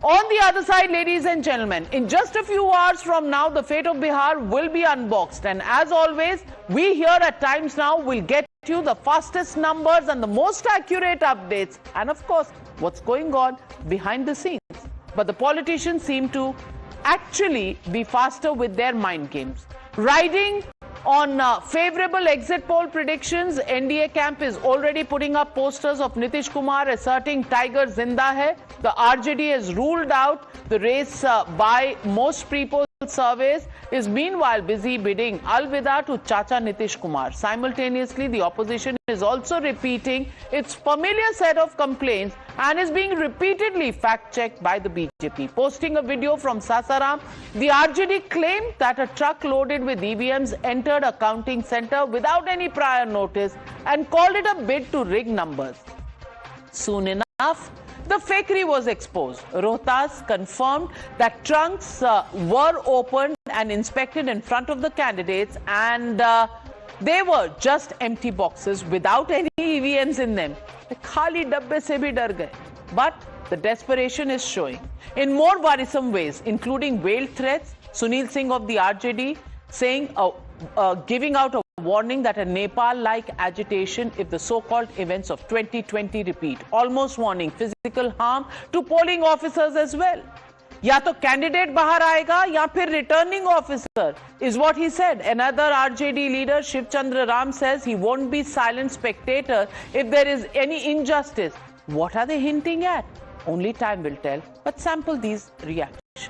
On the other side, ladies and gentlemen, in just a few hours from now, the fate of Bihar will be unboxed. And as always, we here at Times Now will get you the fastest numbers and the most accurate updates. And of course, what's going on behind the scenes. But the politicians seem to actually be faster with their mind games. Riding on favorable exit poll predictions, NDA camp is already putting up posters of Nitish Kumar asserting Tiger Zinda hai. The RJD has ruled out the race by most pre-poll surveys, is meanwhile busy bidding alvida to Chacha Nitish Kumar. Simultaneously, the opposition is also repeating its familiar set of complaints and is being repeatedly fact-checked by the BJP. Posting a video from Sasaram, the RJD claimed that a truck loaded with EVMs entered a counting center without any prior notice and called it a bid to rig numbers. Soon enough, the fakery was exposed. Rohtas confirmed that trunks were opened and inspected in front of the candidates, and they were just empty boxes without any EVMs in them. Khali dabbe se bhi dar gaye. But the desperation is showing in more worrisome ways, including veiled threats. Sunil Singh of the RJD saying, giving out a warning that a Nepal-like agitation if the so-called events of 2020 repeat. Almost warning physical harm to polling officers as well. या तो candidate बाहर आएगा या फिर returning officer, is what he said. Another RJD leader, Shiv Chandra Ram, says he won't be silent spectator if there is any injustice. What are they hinting at? Only time will tell. But sample these reactions.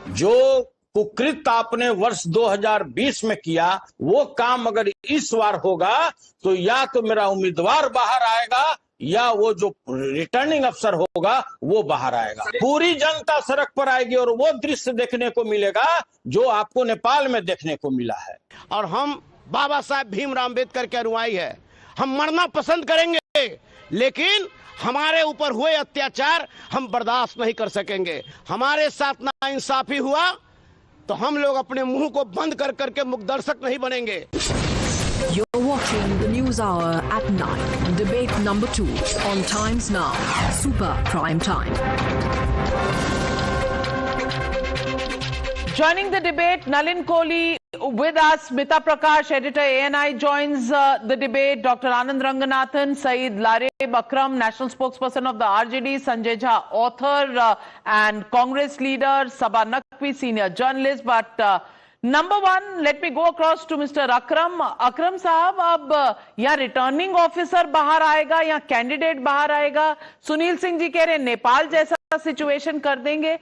जो कुकृत आपने वर्ष 2020 में किया, वो काम अगर इस बार होगा तो या तो मेरा उम्मीदवार बाहर आएगा या वो जो रिटर्निंग अफसर होगा वो बाहर आएगा। पूरी जनता सड़क पर आएगी और वो दृश्य देखने को मिलेगा जो आपको नेपाल में देखने को मिला है। और हम बाबा साहब भीमराव अम्बेडकर के अनुयायी है, हम मरना पसंद करेंगे लेकिन हमारे ऊपर हुए अत्याचार हम बर्दाश्त नहीं कर सकेंगे। हमारे साथ नाइंसाफी हुआ तो हम लोग अपने मुंह को बंद कर करके मुखदर्शक नहीं बनेंगे। You're watching the News Hour at 9, debate number 2 on Times Now, Super Prime Time. Joining the debate, Nalin Kohli with us, Smita Prakash, editor ANI joins the debate, Dr. Anand Ranganathan, Saeed Lareb, Akram, national spokesperson of the RJD, Sanjay Jha, author and Congress leader, Sabah Naqvi, senior journalist. But number one, let me go across to Mr. Akram. Akram साहब, अब या returning officer बाहर आएगा या candidate बाहर आएगा? सुनील सिंह जी कह रहे हैं नेपाल जैसा सिचुएशन कर देंगे।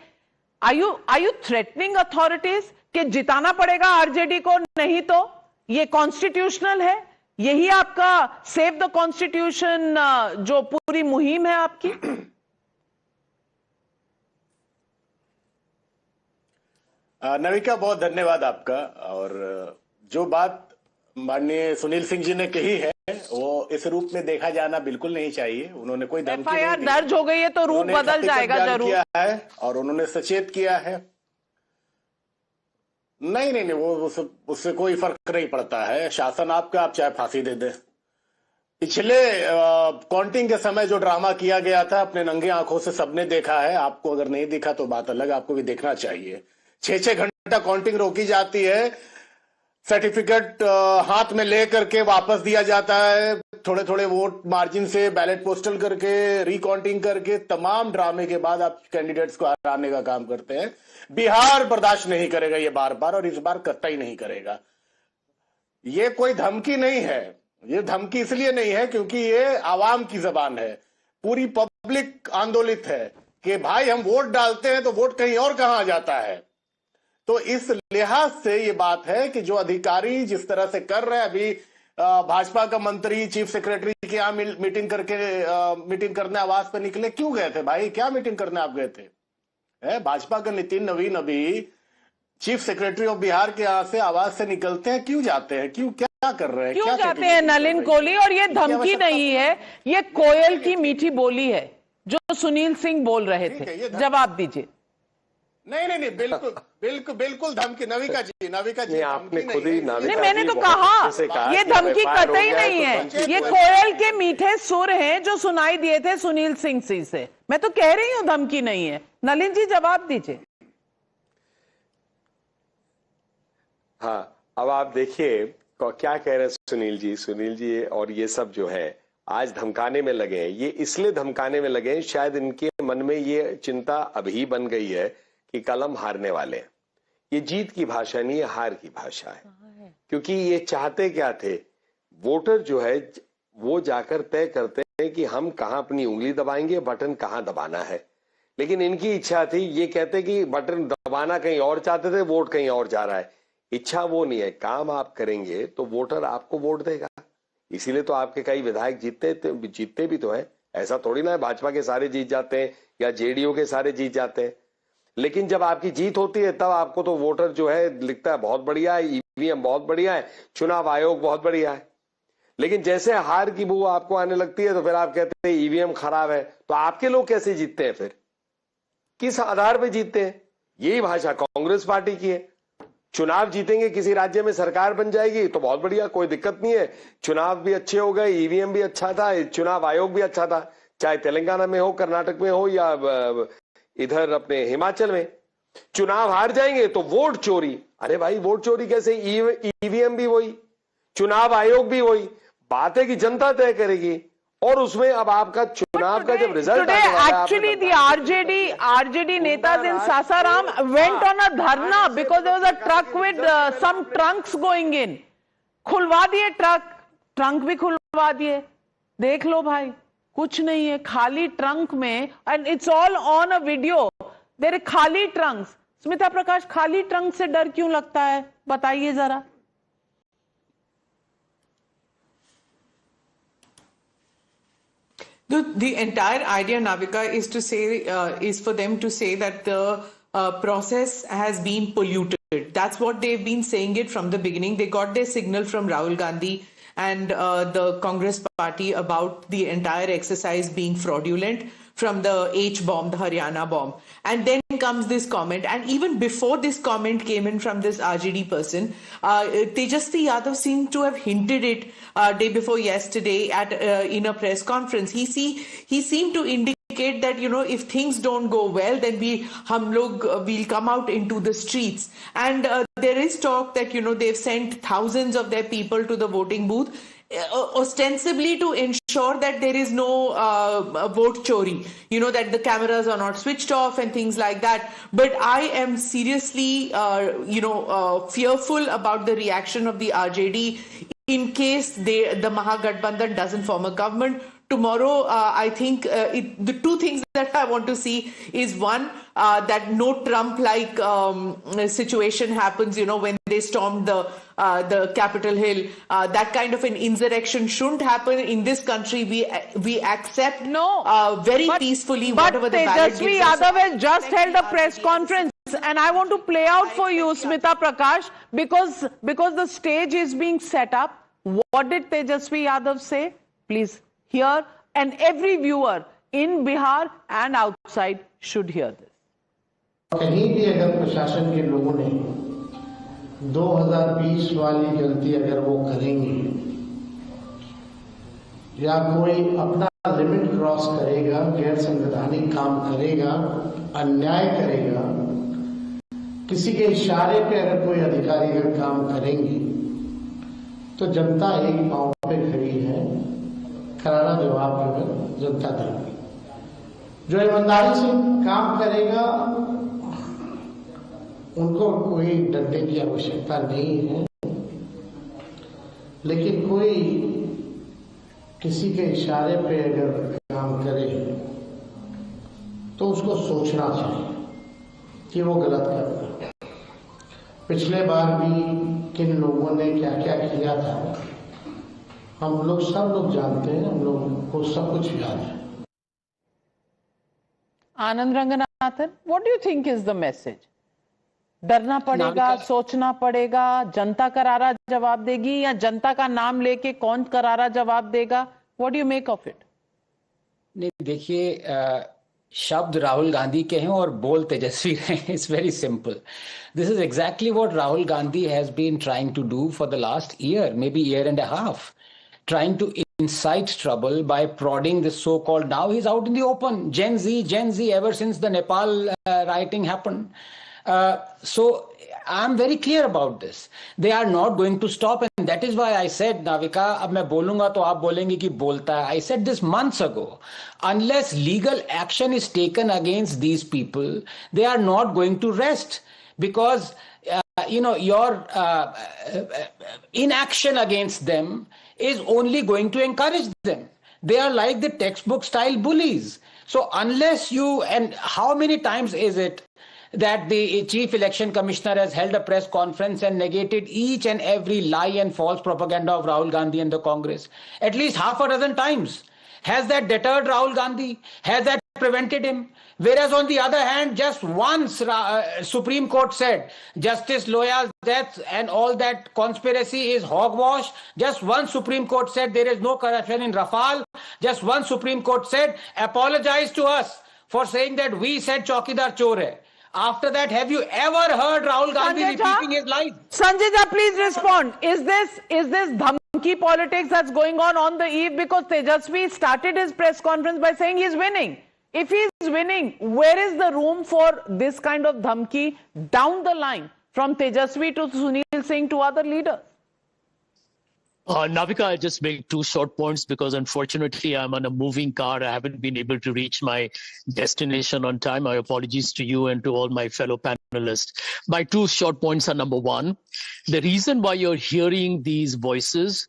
Are you threatening authorities कि जिताना पड़ेगा आरजेडी को, नहीं तो ये कॉन्स्टिट्यूशनल है? यही आपका सेव द कॉन्स्टिट्यूशन जो पूरी मुहिम है आपकी? नविका, बहुत धन्यवाद आपका। और जो बात माननीय सुनील सिंह जी ने कही है वो इस रूप में देखा जाना बिल्कुल नहीं चाहिए। उन्होंने कोई धमकी नहीं दी, दर्ज हो गई है तो रूप बदल जाएगा जरूर किया है और उन्होंने सचेत किया है। नहीं, वो उससे कोई फर्क नहीं पड़ता है। शासन आपका, आप चाहे फांसी दे दे। पिछले काउंटिंग के समय जो ड्रामा किया गया था अपने नंगे आंखों से सबने देखा है। आपको अगर नहीं दिखा तो बात अलग, आपको भी देखना चाहिए। 6-6 घंटा काउंटिंग रोकी जाती है, सर्टिफिकेट हाथ में ले करके वापस दिया जाता है, थोड़े थोड़े वोट मार्जिन से बैलेट पोस्टल करके, रिकाउंटिंग करके, तमाम ड्रामे के बाद आप कैंडिडेट्स को हराने का काम करते हैं। बिहार बर्दाश्त नहीं करेगा ये बार बार, और इस बार कतई नहीं करेगा। ये कोई धमकी नहीं है, ये धमकी इसलिए नहीं है क्योंकि ये आवाम की जबान है, पूरी पब्लिक आंदोलित है कि भाई हम वोट डालते हैं तो वोट कहीं और कहां जाता है। तो इस लिहाज से ये बात है कि जो अधिकारी जिस तरह से कर रहे हैं, अभी भाजपा का मंत्री चीफ सेक्रेटरी के यहाँ मीटिंग करने आवाज पे निकले, क्यों गए थे भाई? क्या मीटिंग करने आप गए थे? भाजपा का नितिन नवीन अभी चीफ सेक्रेटरी ऑफ बिहार के यहाँ से आवाज से निकलते हैं, क्यों जाते हैं? क्यों, क्या कर रहे हैं? क्यों जाते हैं नलिन कोहली? और ये धमकी नहीं है, ये कोयल की मीठी बोली है जो सुनील सिंह बोल रहे थे। जवाब दीजिए। नहीं, बिल्कुल धमकी। नाविका जी नहीं, आपने खुद ही नहीं, नाविका मैंने जी तो बहुत अच्छे से कहा कहा ये कि धमकी FIR हो कतई गया है नहीं तो है, धमकी ये कोई- कोयल के मीठे सुर हैं जो सुनाई दिए थे सुनील सिंह सी से। मैं तो कह रही हूँ धमकी नहीं है। नलिन जी जवाब दीजिए। हाँ, अब आप देखिए क्या कह रहे हैं सुनील जी और ये सब जो है आज धमकाने में लगे हैं। ये इसलिए धमकाने में लगे हैं, शायद इनके मन में ये चिंता अभी बन गई है कि कल हम हारने वाले हैं। ये जीत की भाषा नहीं है, हार की भाषा है। क्योंकि ये चाहते क्या थे, वोटर जो है वो जाकर तय करते हैं कि हम कहां अपनी उंगली दबाएंगे, बटन कहां दबाना है। लेकिन इनकी इच्छा थी, ये कहते कि बटन दबाना कहीं और चाहते थे, वोट कहीं और जा रहा है। इच्छा वो नहीं है, काम आप करेंगे तो वोटर आपको वोट देगा। इसीलिए तो आपके कई विधायक जीतते भी तो है। ऐसा थोड़ी ना है भाजपा के सारे जीत जाते हैं या जेडीयू के सारे जीत जाते हैं। लेकिन जब आपकी जीत होती है तब आपको तो वोटर जो है लिखता है बहुत बढ़िया है, ईवीएम बहुत बढ़िया है, चुनाव आयोग बहुत बढ़िया है। लेकिन जैसे हार की बू आपको आने लगती है तो फिर आप कहते हैं ईवीएम खराब है। तो आपके लोग कैसे जीतते हैं फिर, किस आधार पर जीतते हैं? यही भाषा कांग्रेस पार्टी की है। चुनाव जीतेंगे, किसी राज्य में सरकार बन जाएगी तो बहुत बढ़िया, कोई दिक्कत नहीं है, चुनाव भी अच्छे हो गए, ईवीएम भी अच्छा था, चुनाव आयोग भी अच्छा था, चाहे तेलंगाना में हो, कर्नाटक में हो या इधर अपने हिमाचल में। चुनाव हार जाएंगे तो वोट चोरी। अरे भाई वोट चोरी कैसे? ईवीएम भी वही, चुनाव आयोग भी वही। बात है कि जनता तय करेगी। और उसमें अब आपका चुनाव का जब result actually the RJD netas in Sasaram went on a dharna because there was a truck with some trunks going in. खुलवा दिए ट्रंक भी खुलवा दिए। देख लो भाई, कुछ नहीं है, खाली ट्रंक में, and it's all on a video. There खाली ट्रंक्स। स्मिता प्रकाश, खाली ट्रंक से डर क्यों लगता है, बताइए जरा। The entire idea, Navika, is to say is for them to say that the process has been polluted. That's what they've been saying it from the beginning. They got their signal from Rahul Gandhi and the Congress party about the entire exercise being fraudulent from the H-bomb, the Haryana bomb. And then comes this comment. And even before this comment came in from this RJD person, Tejasvi Yadav seemed to have hinted it day before yesterday at in a press conference. He seemed to indicate that, you know, if things don't go well, then we'll come out into the streets. And there is talk that, you know, they've sent thousands of their people to the voting booth, ostensibly to ensure that there is no vote chori, you know, that the cameras are not switched off and things like that. But I am seriously, fearful about the reaction of the RJD in case the Mahagathbandhan doesn't form a government. Tomorrow, I think the two things that I want to see is one, that no Trump-like situation happens, you know, when they stormed the Capitol Hill. That kind of an insurrection shouldn't happen in this country. We accept very peacefully whatever the ballot gives us. Tejasvi Yadav has just held a press conference, and I want to play out for you, Smita Prakash, because the stage is being set up. What did Tejasvi Yadav say? Please hear, and every viewer in Bihar and outside should hear this. कहीं भी अगर प्रशासन के लोगों ने 2020 वाली गलती अगर वो करेंगे या कोई अपना लिमिट क्रॉस करेगा, गैर संवैधानिक काम करेगा, अन्याय करेगा, किसी के इशारे पे अगर कोई अधिकारी अगर काम करेंगे तो जनता एक पांव पे खड़ी है, करारा जवाब जो है जनता देगी। जो ईमानदारी से काम करेगा उनको कोई डरने की आवश्यकता नहीं है, लेकिन कोई किसी के इशारे पे अगर काम करे तो उसको सोचना चाहिए कि वो गलत कर रहा है। पिछले बार भी किन लोगों ने क्या क्या किया था हम लोग सब लोग जानते हैं, हम लोग को सब कुछ याद है। आनंद Ranganathan, what do you think is the message? डरना पड़ेगा, सोचना पड़ेगा, जनता करारा जवाब देगी या जनता का नाम लेके कौन करारा जवाब देगा? What do you make of it? नहीं, देखिए शब्द राहुल गांधी के हैं और बोल तेजस्वी रहे हैं. It's very simple. This is exactly what Rahul Gandhi has been trying to do for the last year, maybe year and a half, trying to incite trouble by prodding this so-called, now he's out in the open, Gen Z ever since the Nepal rioting happened. So I'm very clear about this. They are not going to stop, and that is why I said, Navika, अब मैं बोलूंगा तो आप बोलेंगे कि बोलता है. I said this months ago. Unless legal action is taken against these people, they are not going to rest, because your inaction against them is only going to encourage them. They are like the textbook style bullies. So unless you, and how many times is it that the chief election commissioner has held a press conference and negated each and every lie and false propaganda of Rahul Gandhi and the Congress? At least half a dozen times. Has that deterred Rahul Gandhi? Has that prevented him? Whereas on the other hand, just once Supreme Court said Justice Loya's death and all that conspiracy is hogwash. Just once Supreme Court said there is no corruption in Rafale. Just once Supreme Court said apologize to us for saying that we said Chaukidar chor hai. After that, have you ever heard Rahul Gandhi repeating his lies? Sanjay Jha, please respond. Is this dhamki politics that's going on the eve? Because Tejasvi started his press conference by saying he's winning. If he's winning, where is the room for this kind of dhamki down the line, from Tejasvi to Sunil Singh to other leaders? Navika, I'll just make two short points because unfortunately I'm on a moving car. I haven't been able to reach my destination on time. My apologies to you and to all my fellow panelists. My two short points are: number one, the reason why you're hearing these voices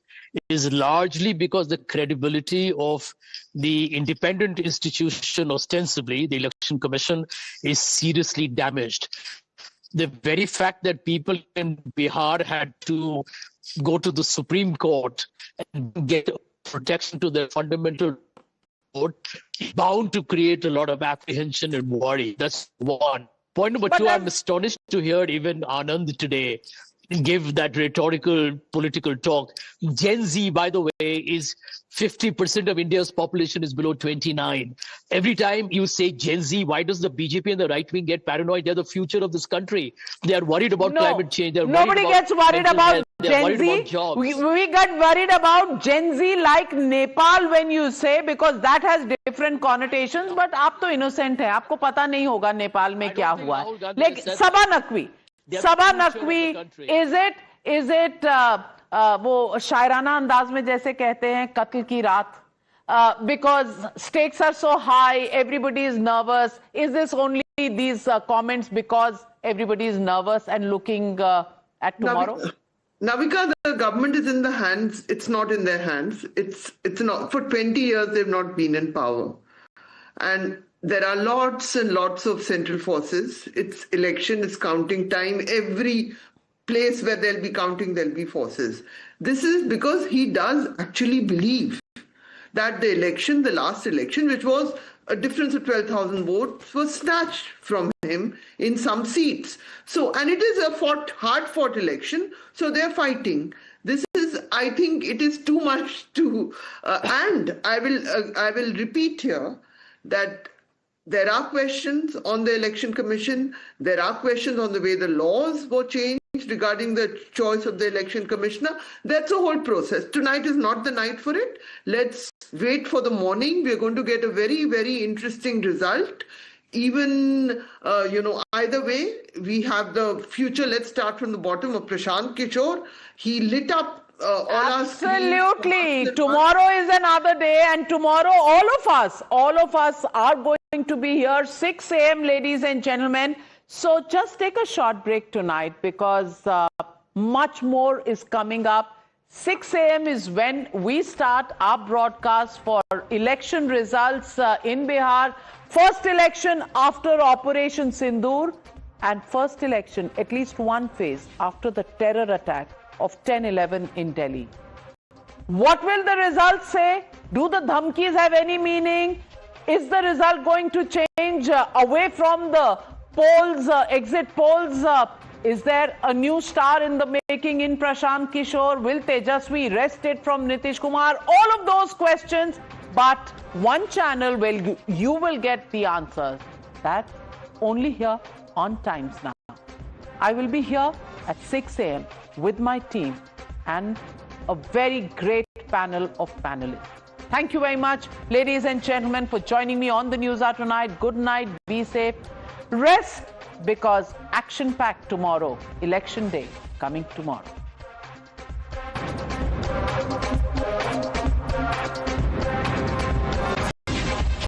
is largely because the credibility of the independent institution, ostensibly the Election Commission, is seriously damaged. The very fact that people in Bihar had to go to the Supreme Court and get protection to their fundamental vote is bound to create a lot of apprehension and worry. That's one. Point number two, I'm astonished to hear even Anand today give that rhetorical political talk. Gen Z, by the way, is 50% of India's population is below 29. Every time you say Gen Z, why does the BJP and the right wing get paranoid? They're the future of this country. They are worried about climate change. Nobody gets worried about Gen Z. We get worried about Gen Z like Nepal when you say, because that has different connotations. But आप तो innocent है, आपको पता नहीं होगा नेपाल में क्या हुआ है. लेकिन Sabha Naqvi, is it वो शायराना अंदाज में जैसे कहते हैं कत्ल की रात, because stakes are so high, everybody is nervous. Is this only these comments because everybody is nervous and looking at tomorrow? Navika, the government is in the hands. It's not in their hands. It's not. For 20 years, they've not been in power, and there are lots and lots of central forces. It's election, it's counting time. Every place where they'll be counting, there'll be forces. This is because he does actually believe that the election, the last election, which was a difference of 12,000 votes, was snatched from him in some seats. So, and it is a hard-fought election, so they're fighting. This is, I think it is too much to, and I will repeat here that there are questions on the Election Commission. There are questions on the way the laws were changed regarding the choice of the Election Commissioner. That's a whole process. Tonight is not the night for it. Let's wait for the morning. We're going to get a very, very interesting result. Even, either way, we have the future. Let's start from the bottom of Prashant Kishore. He lit up absolutely. Tomorrow is another day, and tomorrow all of us are going to be here 6 a.m. ladies and gentlemen. So just take a short break tonight, because much more is coming up. 6 a.m. is when we start our broadcast for election results in Bihar. First election after Operation Sindoor, and first election, at least one phase, after the terror attack of 10/11 in Delhi. What will the results say? Do the dhamkis have any meaning? Is the result going to change away from the polls, exit polls? Is there a new star in the making in Prashant Kishore? Will Tejasvi wrest it from Nitish Kumar? All of those questions but one channel where you will get the answers. That's only here on Times Now. I will be here at 6 a.m. with my team and a very great panel of panelists. Thank you very much, ladies and gentlemen, for joining me on the News Hour tonight. Good night, be safe, rest, because action-packed tomorrow, election day coming tomorrow.